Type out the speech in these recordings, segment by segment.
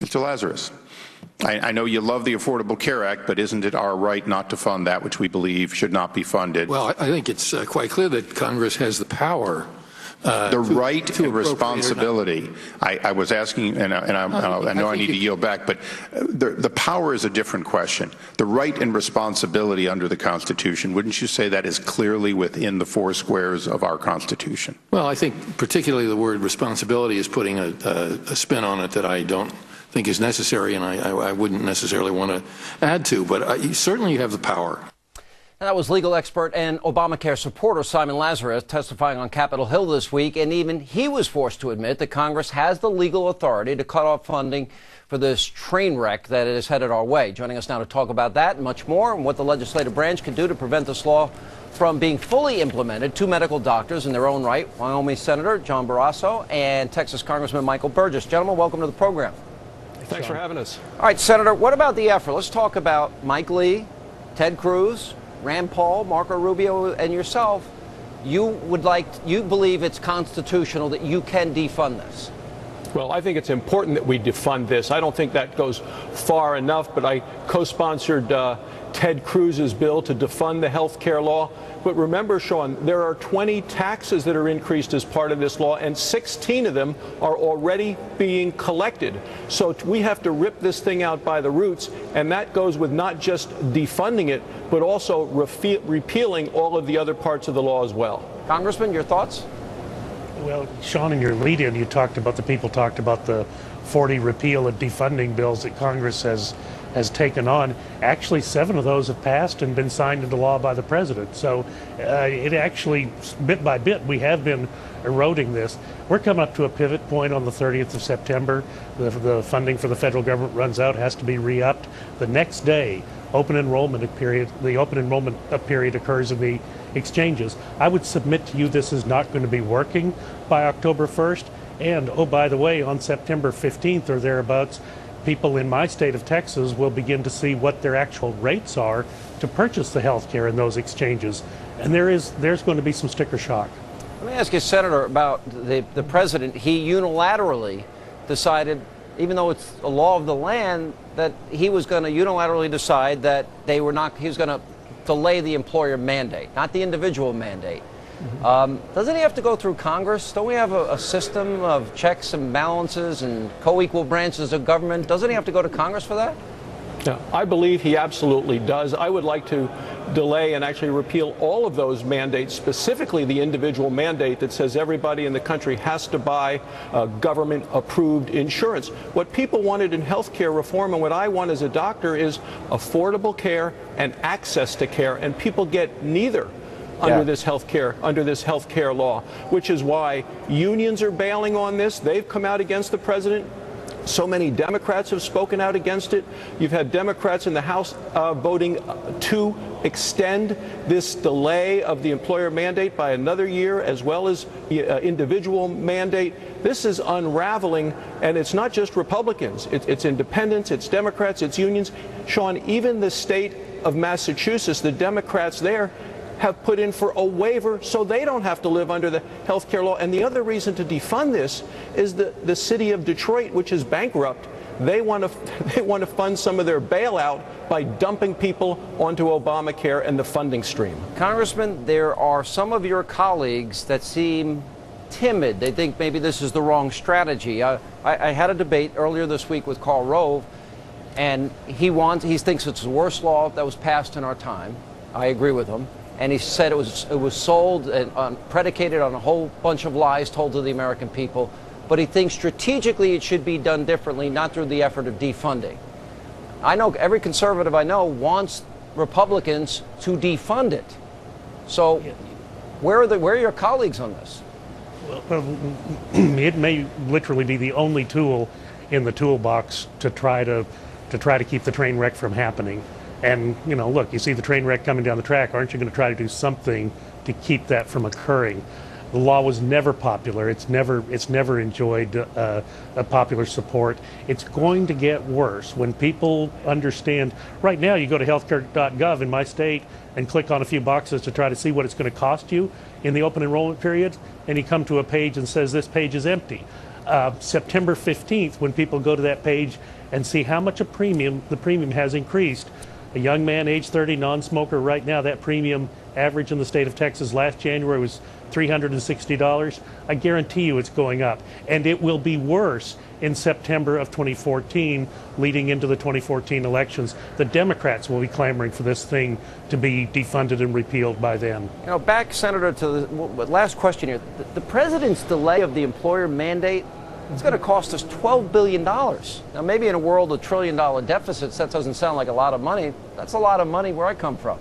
Mr. Lazarus, I know you love the Affordable Care Act, but isn't it our right not to fund that which we believe should not be funded? Well, I think it's quite clear that Congress has the power. The right and responsibility. I was asking, and I know I need to yield back, but the power is a different question. The right and responsibility under the Constitution, wouldn't you say that is clearly within the four squares of our Constitution? Well, I think particularly the word responsibility is putting a spin on it that I don't think is necessary, and I wouldn't necessarily want to add to, but certainly you have the power. And that was legal expert and Obamacare supporter Simon Lazarus testifying on Capitol Hill this week, and even he was forced to admit that Congress has the legal authority to cut off funding for this train wreck that is headed our way. Joining us now to talk about that and much more, and what the legislative branch can do to prevent this law from being fully implemented, two medical doctors in their own right, Wyoming Senator John Barrasso and Texas Congressman Michael Burgess. Gentlemen, welcome to the program. Thanks for having us. All right, Senator, what about the effort? Let's talk about Mike Lee, Ted Cruz, Rand Paul, Marco Rubio, and yourself. You believe it's constitutional that you can defund this? Well, I think it's important that we defund this. I don't think that goes far enough, but I co-sponsored Ted Cruz's bill to defund the health care law. But remember, Sean, there are 20 taxes that are increased as part of this law, and 16 of them are already being collected. So we have to rip this thing out by the roots, and that goes with not just defunding it, but also repealing all of the other parts of the law as well. Congressman, your thoughts? Well, Sean, in your lead-in, you talked about the 40 repeal and defunding bills that Congress has taken on. Actually, 7 of those have passed and been signed into law by the president. So it actually, bit by bit, we have been eroding this. We're coming up to a pivot point on the 30th of September. The funding for the federal government runs out, has to be re-upped. The next day, the open enrollment period occurs in the exchanges. I would submit to you this is not going to be working by October 1st. And, oh, by the way, on September 15th or thereabouts, people in my state of Texas will begin to see what their actual rates are to purchase the health care in those exchanges. And there's going to be some sticker shock. Let me ask you, Senator, about the president. He unilaterally decided, even though it's a law of the land, that he was going to unilaterally decide that he was going to delay the employer mandate, not the individual mandate. Doesn't he have to go through Congress? Don't we have a system of checks and balances and co-equal branches of government? Doesn't he have to go to Congress for that? Yeah, I believe he absolutely does. I would like to delay and actually repeal all of those mandates, specifically the individual mandate that says everybody in the country has to buy government-approved insurance. What people wanted in health care reform and what I want as a doctor is affordable care and access to care, and people get neither under this health care law, which is why unions are bailing on this. They've come out against the president. So many Democrats have spoken out against it. You've had Democrats in the House voting to extend this delay of the employer mandate by another year, as well as the individual mandate. This is unraveling, and it's not just Republicans. It's independents, it's Democrats, it's unions. Sean, even the state of Massachusetts, the Democrats there have put in for a waiver so they don't have to live under the health care law. And the other reason to defund this is the city of Detroit, which is bankrupt. They want to fund some of their bailout by dumping people onto Obamacare and the funding stream. Congressman, there are some of your colleagues that seem timid. They think maybe this is the wrong strategy. I had a debate earlier this week with Karl Rove, and he thinks it's the worst law that was passed in our time. I agree with him. And he said it was sold and predicated on a whole bunch of lies told to the American people. But he thinks strategically it should be done differently, not through the effort of defunding. I know every conservative I know wants Republicans to defund it. So where are your colleagues on this? Well, it may literally be the only tool in the toolbox to try to keep the train wreck from happening. And, you know, look, you see the train wreck coming down the track. Aren't you going to try to do something to keep that from occurring? The law was never popular. It's never enjoyed a popular support. It's going to get worse when people understand. Right now, you go to healthcare.gov in my state and click on a few boxes to try to see what it's going to cost you in the open enrollment period, and you come to a page and says this page is empty. September 15th, when people go to that page and see how much the premium has increased. A young man, age 30, non-smoker right now, that premium average in the state of Texas last January was $360. I guarantee you it's going up. And it will be worse in September of 2014, leading into the 2014 elections. The Democrats will be clamoring for this thing to be defunded and repealed by then. You know, back, Senator, to the last question here. The president's delay of the employer mandate, it's going to cost us $12 billion. Now, maybe in a world of trillion-dollar deficits, that doesn't sound like a lot of money. That's a lot of money where I come from.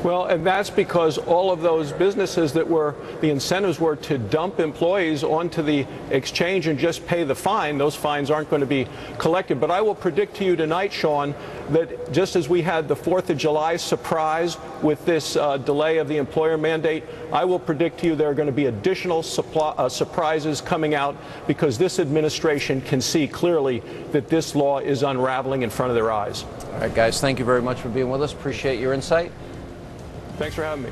Well, and that's because all of those businesses that were, the incentives were to dump employees onto the exchange and just pay the fine. Those fines aren't going to be collected. But I will predict to you tonight, Sean, that just as we had the 4th of July surprise with this delay of the employer mandate, I will predict to you there are going to be additional surprises coming out because this administration can see clearly that this law is unraveling in front of their eyes. All right, guys, thank you very much for being with us. Appreciate your insight. Thanks for having me.